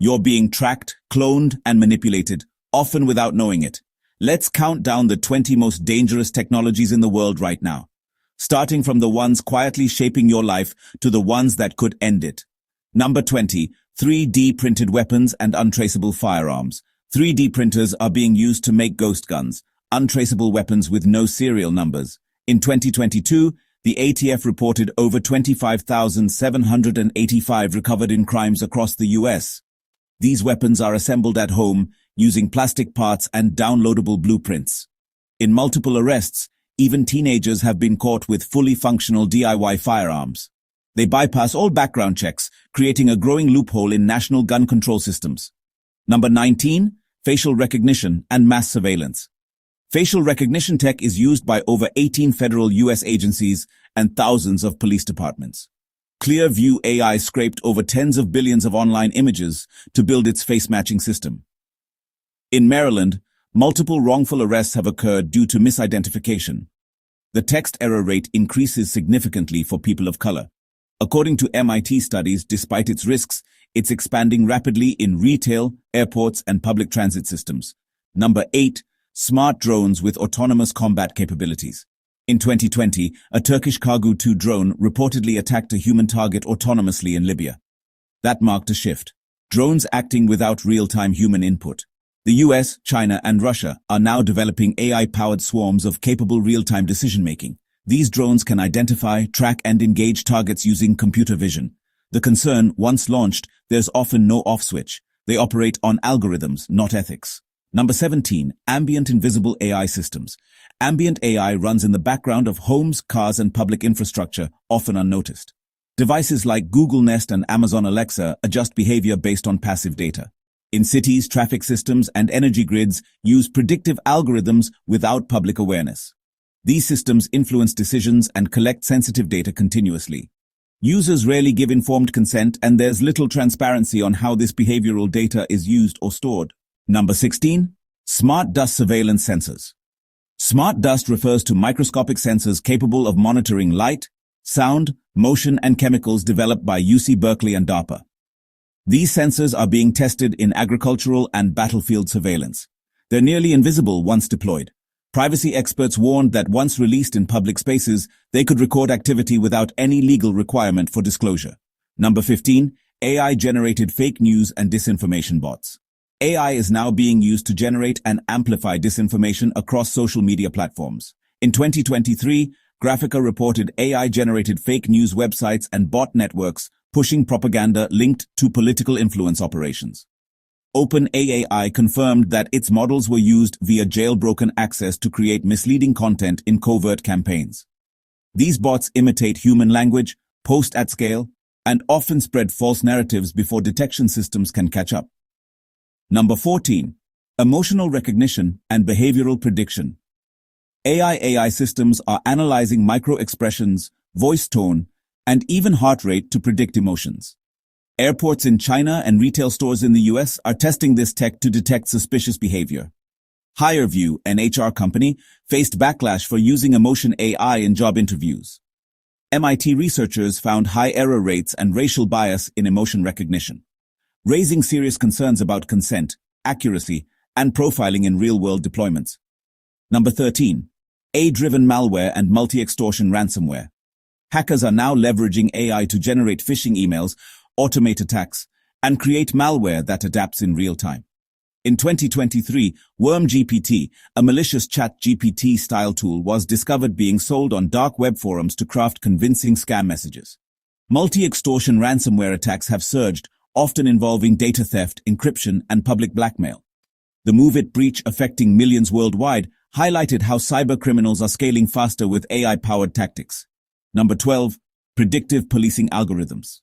You're being tracked, cloned, and manipulated, often without knowing it. Let's count down the 20 most dangerous technologies in the world right now, starting from the ones quietly shaping your life to the ones that could end it. Number 20. 3D printed weapons and untraceable firearms. 3D printers are being used to make ghost guns, untraceable weapons with no serial numbers. In 2022, the ATF reported over 25,785 recovered in crimes across the US. These weapons are assembled at home using plastic parts and downloadable blueprints. In multiple arrests, even teenagers have been caught with fully functional DIY firearms. They bypass all background checks, creating a growing loophole in national gun control systems. Number 19. Facial recognition and mass surveillance. Facial recognition tech is used by over 18 federal U.S. agencies and thousands of police departments. Clearview AI scraped over tens of billions of online images to build its face-matching system. In Maryland, multiple wrongful arrests have occurred due to misidentification. The text error rate increases significantly for people of color. According to MIT studies, despite its risks, it's expanding rapidly in retail, airports, and public transit systems. Number 8. Smart drones with autonomous combat capabilities. In 2020, a Turkish Kargu-2 drone reportedly attacked a human target autonomously in Libya. That marked a shift. Drones acting without real-time human input. The US, China, and Russia are now developing AI-powered swarms of capable real-time decision-making. These drones can identify, track, and engage targets using computer vision. The concern, once launched, there's often no off switch. They operate on algorithms, not ethics. Number 17. Ambient invisible AI systems. Ambient AI runs in the background of homes, cars, and public infrastructure, often unnoticed. Devices like Google Nest and Amazon Alexa adjust behavior based on passive data. In cities, traffic systems, and energy grids use predictive algorithms without public awareness. These systems influence decisions and collect sensitive data continuously. Users rarely give informed consent, and there's little transparency on how this behavioral data is used or stored. Number 16. Smart dust surveillance sensors. Smart dust refers to microscopic sensors capable of monitoring light, sound, motion, and chemicals developed by UC Berkeley and DARPA. These sensors are being tested in agricultural and battlefield surveillance. They're nearly invisible once deployed. Privacy experts warned that once released in public spaces, they could record activity without any legal requirement for disclosure. Number 15. AI-generated fake news and disinformation bots. AI is now being used to generate and amplify disinformation across social media platforms. In 2023, Graphica reported AI-generated fake news websites and bot networks pushing propaganda linked to political influence operations. OpenAI confirmed that its models were used via jailbroken access to create misleading content in covert campaigns. These bots imitate human language, post at scale, and often spread false narratives before detection systems can catch up. Number 14. Emotional recognition and behavioral prediction. AI systems are analyzing micro-expressions, voice tone, and even heart rate to predict emotions. Airports in China and retail stores in the US are testing this tech to detect suspicious behavior. HireVue, an HR company, faced backlash for using emotion AI in job interviews. MIT researchers found high error rates and racial bias in emotion recognition, raising serious concerns about consent, accuracy, and profiling in real-world deployments. Number 13. AI-driven malware and multi-extortion ransomware. Hackers are now leveraging AI to generate phishing emails, automate attacks, and create malware that adapts in real time. In 2023, WormGPT, a malicious ChatGPT-style tool, was discovered being sold on dark web forums to craft convincing scam messages. Multi-extortion ransomware attacks have surged, often involving data theft, encryption, and public blackmail. The MOVEit breach, affecting millions worldwide, highlighted how cybercriminals are scaling faster with AI-powered tactics. Number 12. Predictive policing algorithms.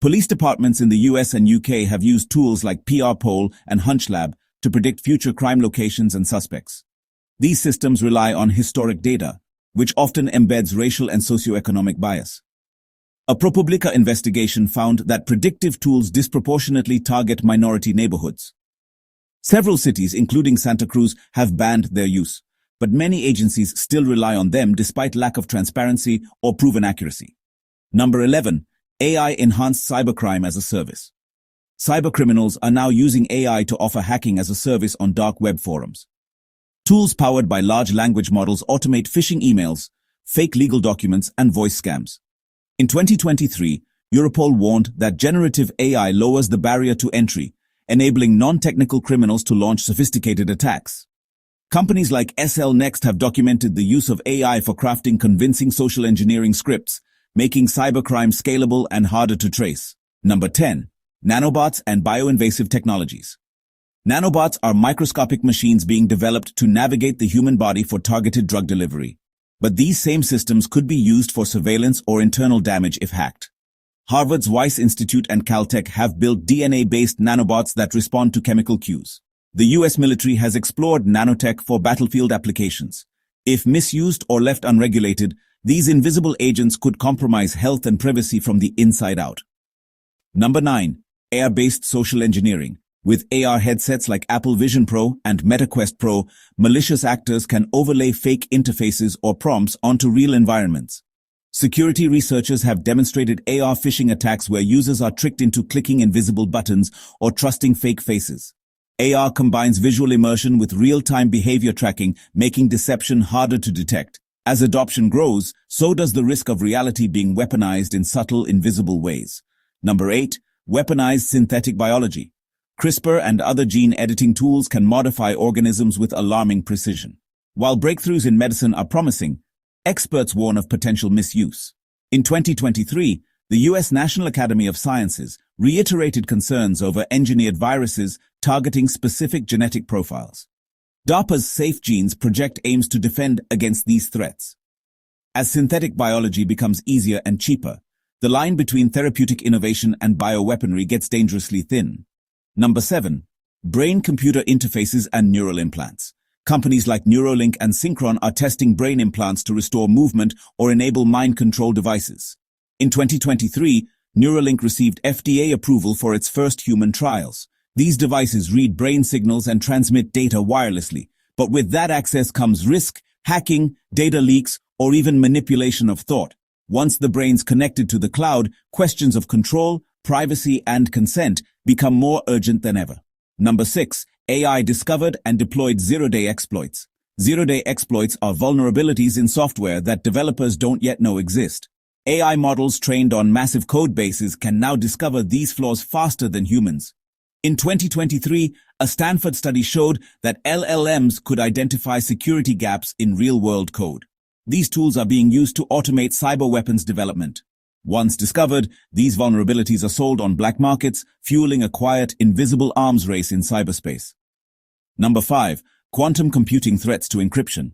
Police departments in the US and UK have used tools like PRPol and HunchLab to predict future crime locations and suspects. These systems rely on historic data, which often embeds racial and socioeconomic bias. A ProPublica investigation found that predictive tools disproportionately target minority neighborhoods. Several cities, including Santa Cruz, have banned their use, but many agencies still rely on them despite lack of transparency or proven accuracy. Number 11. AI-enhanced cybercrime as a service. Cybercriminals are now using AI to offer hacking as a service on dark web forums. Tools powered by large language models automate phishing emails, fake legal documents, and voice scams. In 2023, Europol warned that generative AI lowers the barrier to entry, enabling non-technical criminals to launch sophisticated attacks. Companies like SL Next have documented the use of AI for crafting convincing social engineering scripts, making cybercrime scalable and harder to trace. Number 10. Nanobots and bioinvasive technologies. Nanobots are microscopic machines being developed to navigate the human body for targeted drug delivery. But these same systems could be used for surveillance or internal damage if hacked. Harvard's Weiss Institute and Caltech have built DNA-based nanobots that respond to chemical cues. The US military has explored nanotech for battlefield applications. If misused or left unregulated, these invisible agents could compromise health and privacy from the inside out. Number 9. AR-based social engineering. With AR headsets like Apple Vision Pro and MetaQuest Pro, malicious actors can overlay fake interfaces or prompts onto real environments. Security researchers have demonstrated AR phishing attacks where users are tricked into clicking invisible buttons or trusting fake faces. AR combines visual immersion with real-time behavior tracking, making deception harder to detect. As adoption grows, so does the risk of reality being weaponized in subtle, invisible ways. Number 8. Weaponized synthetic biology. CRISPR and other gene editing tools can modify organisms with alarming precision. While breakthroughs in medicine are promising, experts warn of potential misuse. In 2023, the US National Academy of Sciences reiterated concerns over engineered viruses targeting specific genetic profiles. DARPA's Safe Genes project aims to defend against these threats. As synthetic biology becomes easier and cheaper, the line between therapeutic innovation and bioweaponry gets dangerously thin. Number 7. Brain-computer interfaces and neural implants. Companies like Neuralink and Synchron are testing brain implants to restore movement or enable mind control devices. In 2023, Neuralink received FDA approval for its first human trials. These devices read brain signals and transmit data wirelessly, but with that access comes risk, hacking, data leaks, or even manipulation of thought. Once the brain's connected to the cloud, questions of control, privacy, and consent become more urgent than ever. Number 6. AI discovered and deployed zero-day exploits. Zero-day exploits are vulnerabilities in software that developers don't yet know exist. AI models trained on massive code bases can now discover these flaws faster than humans. In 2023, a Stanford study showed that LLMs could identify security gaps in real-world code. These tools are being used to automate cyber weapons development. Once discovered, these vulnerabilities are sold on black markets, fueling a quiet, invisible arms race in cyberspace. Number 5. Quantum computing threats to encryption.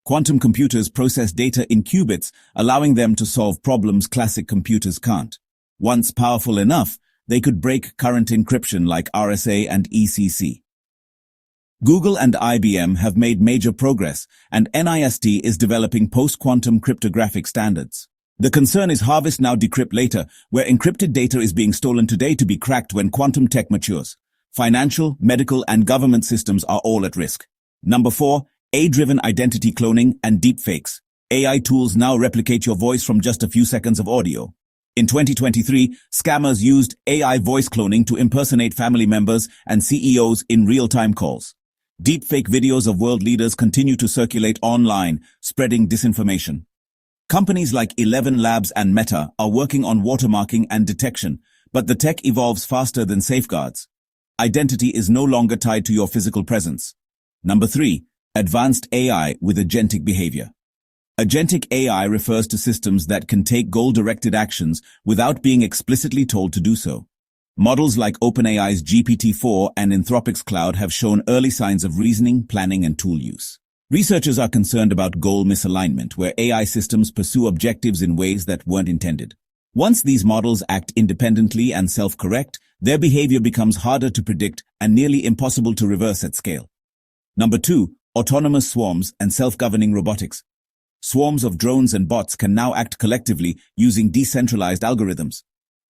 Quantum computers process data in qubits, allowing them to solve problems classic computers can't. Once powerful enough, they could break current encryption like RSA and ECC. Google and IBM have made major progress, and NIST is developing post-quantum cryptographic standards. The concern is harvest now, decrypt later, where encrypted data is being stolen today to be cracked when quantum tech matures. Financial, medical, and government systems are all at risk. Number 4. AI-driven identity cloning and deepfakes. AI tools now replicate your voice from just a few seconds of audio. In 2023, scammers used AI voice cloning to impersonate family members and CEOs in real-time calls. Deepfake videos of world leaders continue to circulate online, spreading disinformation. Companies like 11 Labs and Meta are working on watermarking and detection, but the tech evolves faster than safeguards. Identity is no longer tied to your physical presence. Number 3. Advanced AI with agentic behavior. Agentic AI refers to systems that can take goal-directed actions without being explicitly told to do so. Models like OpenAI's GPT-4 and Anthropic's Cloud have shown early signs of reasoning, planning, and tool use. Researchers are concerned about goal misalignment, where AI systems pursue objectives in ways that weren't intended. Once these models act independently and self-correct, their behavior becomes harder to predict and nearly impossible to reverse at scale. Number 2. Autonomous swarms and self-governing robotics. Swarms of drones and bots can now act collectively using decentralized algorithms.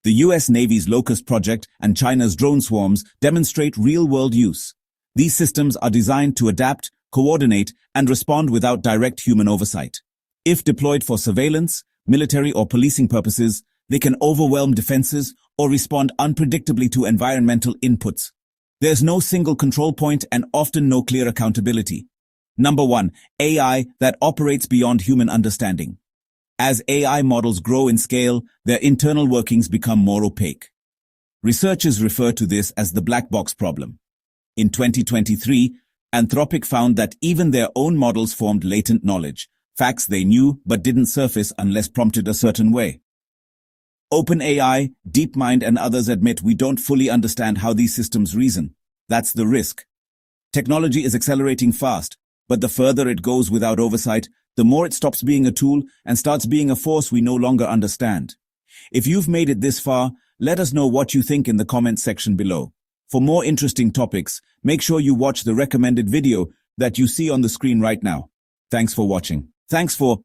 The US Navy's Locust project and China's drone swarms demonstrate real-world use. These systems are designed to adapt, coordinate, and respond without direct human oversight. If deployed for surveillance, military or policing purposes, they can overwhelm defenses or respond unpredictably to environmental inputs. There's no single control point and often no clear accountability. Number 1. AI that operates beyond human understanding. As AI models grow in scale, their internal workings become more opaque. Researchers refer to this as the black box problem. In 2023, Anthropic found that even their own models formed latent knowledge, facts they knew but didn't surface unless prompted a certain way. OpenAI, DeepMind, and others admit we don't fully understand how these systems reason. That's the risk. Technology is accelerating fast, but the further it goes without oversight, the more it stops being a tool and starts being a force we no longer understand. If you've made it this far, let us know what you think in the comments section below. For more interesting topics, make sure you watch the recommended video that you see on the screen right now. Thanks for watching. Thanks for